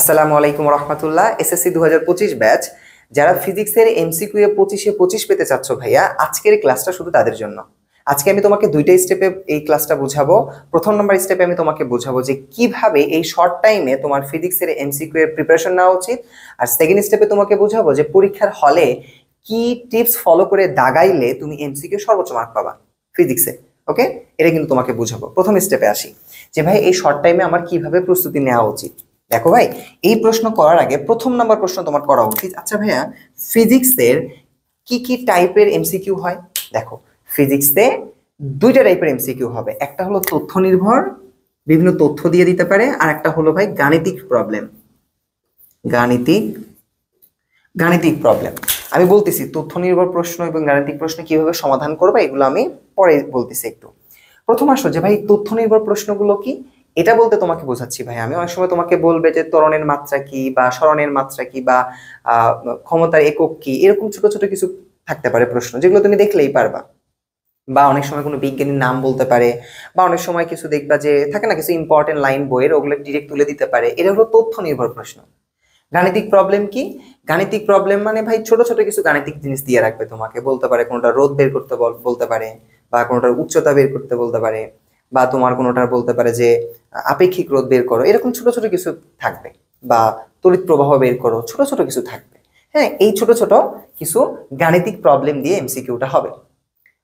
আসসালামু আলাইকুম রহমতুল্লাহ। SSC 2025 batch যারা ফিজিক্সের এমসিকিউ এ 25 পেতে চাচ্ছ ভাইয়া, আজকের এই ক্লাসটা শুধু তাদের জন্য। আজকে আমি তোমাকে দুইটা স্টেপে এই ক্লাসটা বুঝাবো। প্রথম নাম্বার স্টেপে আমি তোমাকে বুঝাবো যে কিভাবে এই শর্ট টাইমে তোমার ফিজিক্সের এমসিকিউ এর প্রিপারেশন নেওয়া উচিত, আর সেকেন্ড স্টেপে তোমাকে বুঝাবো যে পরীক্ষার হলে কি টিপস ফলো করে দাগাইলে তুমি এমসিকিউ সর্বোচ্চ মার্ক পাবা ফিজিক্সে। ওকে, এটা কিন্তু তোমাকে বুঝাবো। প্রথম স্টেপে আসি যে ভাই এই শর্ট টাইমে আমার কিভাবে প্রস্তুতি নেওয়া উচিত। দেখো ভাই, এই প্রশ্ন করার আগে প্রথম নাম্বার প্রশ্ন তোমার করা উচিত, আচ্ছা ভাইয়া ফিজিক্সের কি কি টাইপের এমসিকিউ হয়। দেখো, ফিজিক্সে দুইটা টাইপের এমসিকিউ হবে, একটা হলো তথ্য নির্ভর, বিভিন্ন তথ্য দিয়ে দিতে পারে, আর একটা হলো ভাই গাণিতিক প্রবলেম। গাণিতিক প্রবলেম আমি বলতেছি, তথ্য নির্ভর প্রশ্ন এবং গাণিতিক প্রশ্ন কিভাবে সমাধান করবে এগুলো আমি পরে বলতেছি। একটু প্রথম আসো যে ভাই তথ্য নির্ভর প্রশ্নগুলো কি, এটা বলতে তোমাকে বোঝাচ্ছি ভাই আমি। অনেক সময় তোমাকে বলবে যে ত্বরণের মাত্রা কি, বা সরণের মাত্রা কি, বা ক্ষমতার একক কি, এরকম ছোট ছোট কিছু থাকতে পারে প্রশ্ন, যেগুলো তুমি দেখলেই পারবা। বা অনেক সময় কোনো বিজ্ঞানীর নাম বলতে পারে, বা অনেক সময় কিছু দেখবা যে থাকে না কিছু ইম্পর্টেন্ট লাইন বইয়ের, ওগুলো ডিরেক্ট তুলে দিতে পারে। এটা হলো তথ্য নির্ভর প্রশ্ন। গাণিতিক প্রবলেম কি? গাণিতিক প্রবলেম মানে ভাই ছোট ছোট কিছু গাণিতিক জিনিস দিয়ে রাখবে তোমাকে, বলতে পারে কোনোটা রোধ বের করতে বলতে পারে, বা কোনোটার উচ্চতা বের করতে বলতে পারে, বা তোমার কোনোটার বলতে পারে যে আপেক্ষিক রোধ বের করো, এরকম ছোট ছোট কিছু থাকবে। বা তড়িৎ প্রবাহ বের করো, ছোট ছোট কিছু থাকবে। হ্যাঁ, এই ছোট ছোট কিছু গাণিতিক প্রবলেম দিয়ে এমসিকিউটা হবে।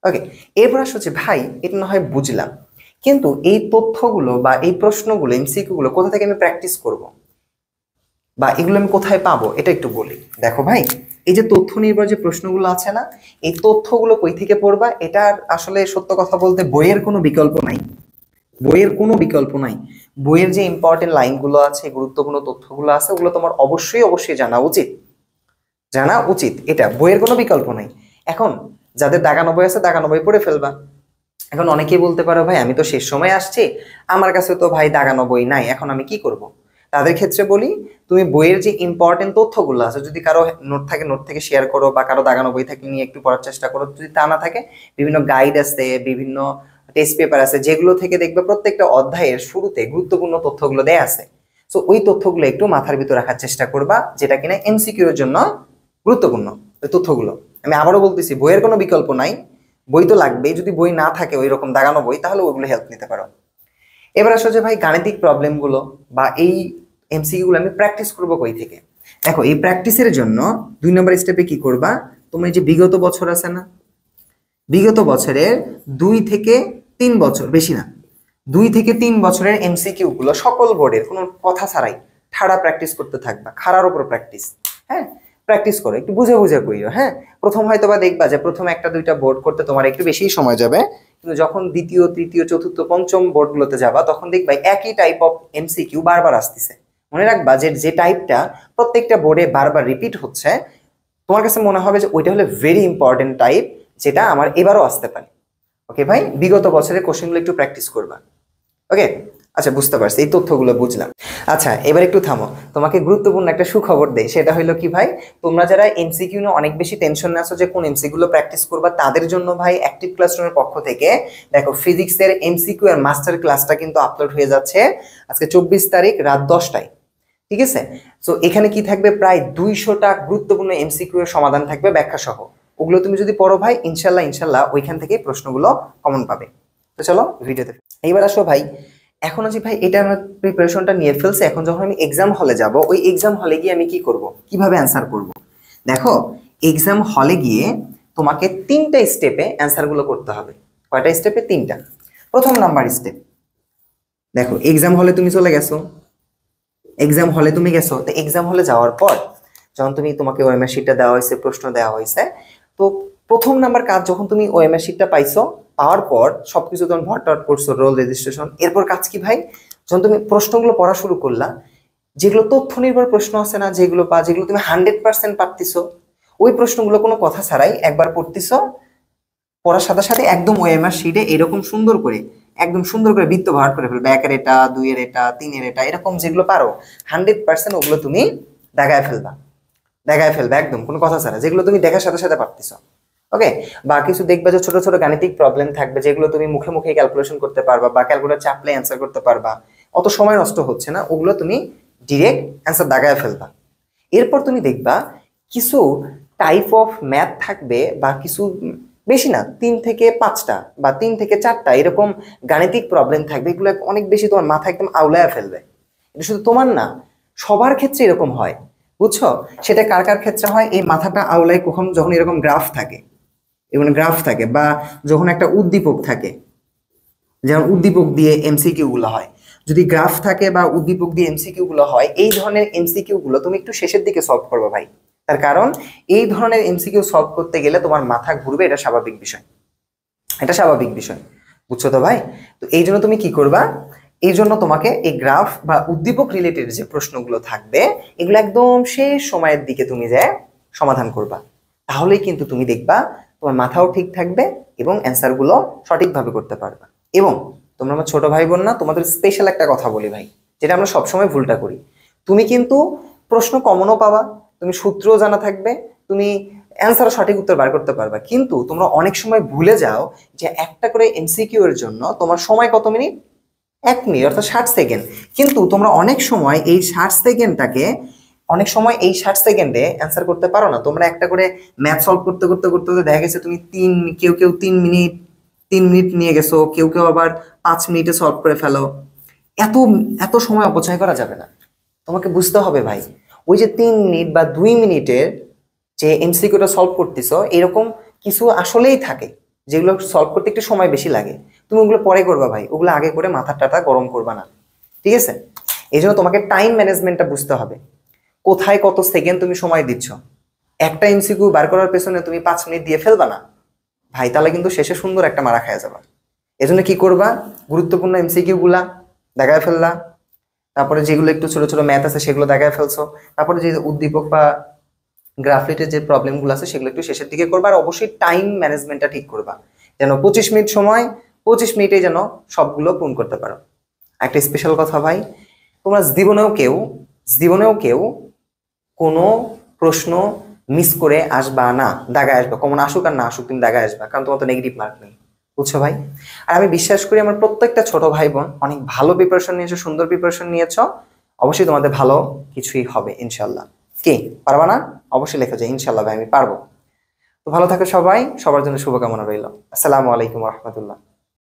ওকে, এরপর আসছে হচ্ছে ভাই এটা না হয় বুঝলাম, কিন্তু এই তথ্যগুলো বা এই প্রশ্নগুলো এমসিকিউ গুলো কোথা থেকে আমি প্র্যাকটিস করব, বা এগুলো আমি কোথায় পাবো এটা একটু বলি। দেখো ভাই, এই যে তথ্য নির্ভর যে প্রশ্নগুলো আছে না, এই তথ্যগুলো কই থেকে পড়বা, এটার আসলে সত্য কথা বলতে বইয়ের কোনো বিকল্প নাই। বইয়ের কোনো বিকল্প নাই। বইয়ের যে ইম্পর্টেন্ট লাইনগুলো আছে, গুরুত্বপূর্ণ তথ্যগুলো আছে, ওগুলো তোমার অবশ্যই জানা উচিত। এটা বইয়ের কোনো বিকল্প নাই। এখন যাদের দাগানো বই আছে দাগানো বই পড়ে ফেলবা। এখন অনেকেই বলতে পারো ভাই আমি তো শেষ সময় আসছি, আমার কাছে তো ভাই দাগানো বই নাই, এখন আমি কি করব। তাদের ক্ষেত্রে বলি, তুমি বইয়ের যে ইম্পর্টেন্ট তথ্যগুলো আছে, যদি কারো নোট থাকে নোট থেকে শেয়ার করো, বা কারো দাগানো বই থেকে নিয়ে একটু পড়ার চেষ্টা করো। যদি তা না থাকে, বিভিন্ন গাইড আছে, বিভিন্ন টেস্ট পেপার আছে, যেগুলো থেকে দেখবে প্রত্যেকটা অধ্যায়ের শুরুতে গুরুত্বপূর্ণ তথ্যগুলো দেয়া আছে। সো ওই তথ্যগুলো একটু মাথার ভিতর রাখার চেষ্টা করবা, যেটা কিনা এমসিকিউ এর জন্য গুরুত্বপূর্ণ। ওই তথ্যগুলো আমি আবারও বলতেছি, বইয়ের কোনো বিকল্প নাই, বই তো লাগবেই। যদি বই না থাকে ওই রকম দাগানো বই, তাহলে ওইগুলো হেল্প নিতে পারো। এবার আসো যে ভাই গাণিতিক প্রবলেমগুলো বা এই এমসিকিউ গুলো আমি প্র্যাকটিস করবো কই থেকে। দেখো, এই প্র্যাকটিসের জন্য 2 নম্বর স্টেপে কি করবা, তুমি যে বিগত বছর আছে না, বিগত বছরের 2 থেকে 3 বছর, বেশি না 2 থেকে 3 বছরের এমসিকিউ গুলো সকল বোর্ডের কোনো কথা ছাড়াই ঠাড়া প্র্যাকটিস করতে থাকবা। খাড়ার উপর প্র্যাকটিস। হ্যাঁ, প্র্যাকটিস করো, একটু বুঝে বুঝে কইও। হ্যাঁ, প্রথম হয়তো বা দেখবা যে প্রথম একটা দুইটা বোর্ড করতে তোমার একটু বেশি সময় যাবে, কিন্তু যখন দ্বিতীয় তৃতীয় চতুর্থ পঞ্চম বোর্ডগুলোতে যাবা, তখন দেখবা একই টাইপ অফ এমসিকিউ বারবার আসতেছে। মনে রাখবা যে যে টাইপটা প্রত্যেকটা বোর্ডে বারবার রিপিট হচ্ছে, তোমার কাছে মনে হবে যে ওইটা হলো ভেরি ইম্পর্টেন্ট টাইপ, যেটা আমার এবারও আসতে পারে। ওকে ভাই, বিগত বছরের কোশ্চেনগুলো একটু প্র্যাকটিস করবা। ওকে, আচ্ছা বুঝতে পারছি, এই তথ্যগুলো বুঝলাম। আচ্ছা এবার একটু থামো, তোমাকে গুরুত্বপূর্ণ একটা সুখবর দেই। সেটা হলো কি ভাই, তোমরা যারা এমসিকিউ নিয়ে অনেক বেশি টেনশনে আছো যে কোন এমসিকিউ গুলো প্র্যাকটিস করবা, তাদের জন্য ভাই অ্যাক্টিভ ক্লাসরুমের পক্ষ থেকে দেখো ফিজিক্সের এমসিকিউ এর মাস্টার ক্লাসটা কিন্তু আপলোড হয়ে যাচ্ছে আজকে 24 তারিখ রাত 10টায়। ঠিক আছে, সো এখানে কি থাকবে, প্রায় 200টা গুরুত্বপূর্ণ এমসিকিউ এর সমাধান থাকবে ব্যাখ্যা সহ। ওগুলো তুমি যদি পড়ো ভাই, ইনশাল্লাহ ওইখান থেকে প্রশ্নগুলো কমন পাবে। তো চলো ভিডিওতে এইবার আসো ভাই। এখন আছি ভাই, এটা আমার প্রিপারেশনটা নিয়ে ফেলছে, এখন যখন আমি এক্সাম হলে যাব, ওই এক্সাম হলে গিয়ে আমি কি করব, কিভাবে অ্যান্সার করব। দেখো, এক্সাম হলে গিয়ে তোমাকে 3টা স্টেপে অ্যান্সারগুলো করতে হবে। কয়টা স্টেপে? 3টা। প্রথম নাম্বার স্টেপ, দেখো এক্সাম হলে তুমি চলে গেছো, এক্সাম হলে তুমি গেছো, তো এক্সাম হলে যাওয়ার পর যখন তোমাকে ওএমআর শিটটা দেওয়া হয়েছে, প্রশ্ন দেওয়া হয়েছে, তো প্রথম নাম্বার কাজ, যখন তুমি ওএমআর শিটটা পাইছো, পাওয়ার পর সবকিছু তখন ভট করছো, রোল রেজিস্ট্রেশন, এরপর কাজ কি ভাই, যখন তুমি প্রশ্নগুলো পড়া শুরু করলা, যেগুলো তথ্য নির্ভর প্রশ্ন আছে না, যেগুলো তুমি 100% পারতেছো, ওই প্রশ্নগুলো কোনো কথা ছাড়াই একবার পড়তেছো, পড়ার সাথে সাথে একদম ওএমআর শিটে এরকম সুন্দর করে বৃত্ত ভাগ করে ফেলবে। 1 এর এটা, 2 এর এটা, 3 এর এটা, এরকম যেগুলো পারো 100% ওগুলো তুমি দেখায় ফেলবা একদম কোনো কথা ছাড়া, যেগুলো তুমি দেখার সাথে সাথে পারতেছো। ওকে, বা কিছু দেখবে যে ছোট ছোট গাণিতিক প্রবলেম থাকবে, যেগুলো তুমি মুখে মুখে ক্যালকুলেশন করতে পারবা, বা ক্যালকুলেটর চাপলে অ্যান্সার করতে পারবা, অত সময় নষ্ট হচ্ছে না, ওগুলো তুমি ডিরেক্ট অ্যান্সার দাগায় ফেলবা। এরপর তুমি দেখবা কিছু টাইপ অফ ম্যাথ থাকবে বা কিছু বেশি না 3 থেকে 5টা বা 3 থেকে 4টা এরকম গাণিতিক প্রবলেম থাকবে, এগুলো অনেক বেশি তোমার মাথা একদম আউলায় ফেলবে। এটা শুধু তোমার না, সবার ক্ষেত্রে এরকম হয়, বুঝছো? সেটা কার কার ক্ষেত্রে হয়, এই মাথাটা আউলায় কখন যখন এরকম গ্রাফ থাকে বা যখন একটা উদ্দীপক থাকে, যেমন উদ্দীপক দিয়ে এমসিকিউ গুলো হয়, যদি গ্রাফ থাকে বা উদ্দীপক দিয়ে এমসিকিউ গুলো হয়, এই ধরনের এমসিকিউ গুলো তুমি একটু শেষের দিকে সলভ করবে ভাই। তার কারণ এই ধরনের এমসিকিউ সলভ করতে গেলে তোমার মাথা ঘুরবে, এটা স্বাভাবিক বিষয়, এটা স্বাভাবিক বিষয়, বুঝছো তো ভাই? তো এই জন্য তুমি কি করবা, এই জন্য তোমাকে এই গ্রাফ বা উদ্দীপক রিলেটেড যে প্রশ্নগুলো থাকবে এগুলো একদম শেষ সময়ের দিকে তুমি যে সমাধান করবা, তাহলেই কিন্তু তুমি দেখবা তোমার মাথাও ঠিক থাকবে এবং অ্যান্সারগুলো সঠিকভাবে করতে পারবা। এবং তোমরা আমার ছোট ভাই বোন না, তোমাদের স্পেশাল একটা কথা বলি ভাই, যেটা আমরা সবসময় ভুলটা করি। তুমি কিন্তু প্রশ্ন কমনও পাবা, তুমি সূত্রও জানা থাকবে, তুমি অ্যান্সার সঠিক উত্তর বার করতে পারবা, কিন্তু তোমরা অনেক সময় ভুলে যাও যে একটা করে এমসিকিউ এর জন্য তোমার সময় কত মিনিট, 1 মিনিট অর্থাৎ 60 সেকেন্ড। কিন্তু তোমরা অনেক সময় এই 60 সেকেন্ডটাকে, অনেক সময় এই 60 সেকেন্ডে অ্যান্সার করতে পারো না। তোমরা একটা করে ম্যাথ সলভ করতে করতে করতে করতে দেখা গেছে তুমি কেউ কেউ 3 মিনিট নিয়ে গেছো, কেউ কেউ আবার 5 মিনিটে সলভ করে ফেলো। এত এত সময় অপচয় করা যাবে না, তোমাকে বুঝতে হবে ভাই, ওই যে 3 মিনিট বা 2 মিনিটের যে এমসিকিউটা সলভ করতেছো, এরকম কিছু আসলেই থাকে যেগুলো সলভ করতে একটু সময় বেশি লাগে। তুমি ওগুলো পরে করবা ভাই, ওগুলো আগে করে মাথাটা গরম করবা না, ঠিক আছে? এই জন্য তোমাকে টাইম ম্যানেজমেন্টটা বুঝতে হবে, কোথায় কত সেকেন্ড তুমি সময় দিচ্ছ। একটা এমসিকিউ বার করার পেছনে তুমি 5 মিনিট দিয়ে ফেলবা না ভাই, তাহলে কিন্তু শেষে সুন্দর একটা মারা খাওয়া যাবে। এজন্য কি করবা, গুরুত্বপূর্ণ এমসিকিউ গুলা দেখায় ফেললা, তারপরে যেগুলো একটু ছোট ছোট ম্যাথ আছে সেগুলো দেখায় ফেলছো, তারপরে যে উদ্দীপক বা গ্রাফলেটের যে প্রবলেমগুলো আছে সেগুলো একটু শেষের দিকে করবা। আর অবশ্যই টাইম ম্যানেজমেন্টটা ঠিক করবা, যেন 25 মিনিট সময় 25 মিনিটে যেন সবগুলো পূরণ করতে পারো। একটা স্পেশাল কথা ভাই, তোমরা জীবনেও কেউ কোনো প্রশ্ন মিস করে আসবা না, দাগায় আসবা, কমন আসুক আর না আসুক তুমি দাগায় আসবা, কারণ তোমার তো নেগেটিভ মার্ক নেই, বুঝছো ভাই? আর আমি বিশ্বাস করি আমার প্রত্যেকটা ছোট ভাই বোন অনেক ভালো প্রিপারেশন নিয়েছো, সুন্দর প্রিপারেশন নিয়েছো, অবশ্যই তোমাদের ভালো কিছুই হবে ইনশাল্লাহ। কি পারবা না? অবশ্যই লেখা যায় ইনশাল্লাহ ভাই আমি পারবো। তো ভালো থাকো সবাই, সবার জন্য শুভকামনা রইল। আসসালামু আলাইকুম রহমতুল্লাহ।